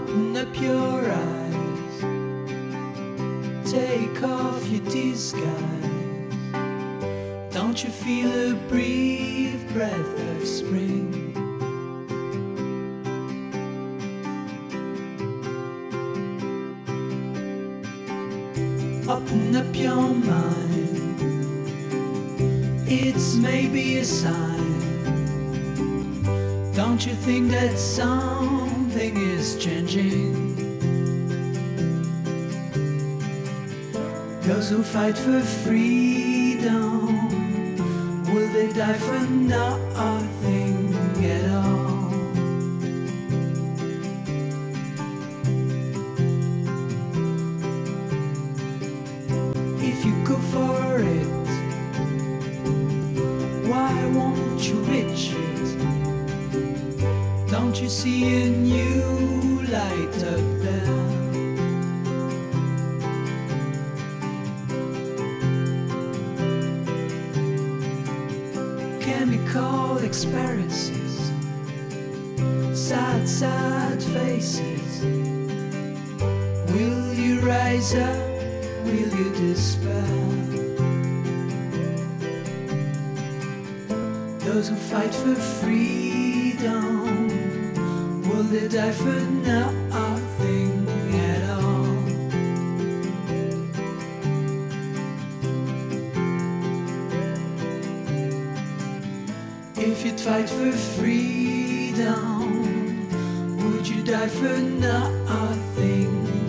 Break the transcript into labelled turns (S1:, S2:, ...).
S1: Open up your eyes, take off your disguise. Don't you feel a brief breath of spring? Open up your mind, it's maybe a sign. Don't you think that something is changing? Those who fight for freedom, will they die for nothing at all? If you go for it, why won't you reach it? Don't you see a new light up there? Chemical experiences, sad, sad faces. Will you rise up? Will you despair? Those who fight for freedom, will they die for nothing at all? If you'd fight for freedom, would you die for nothing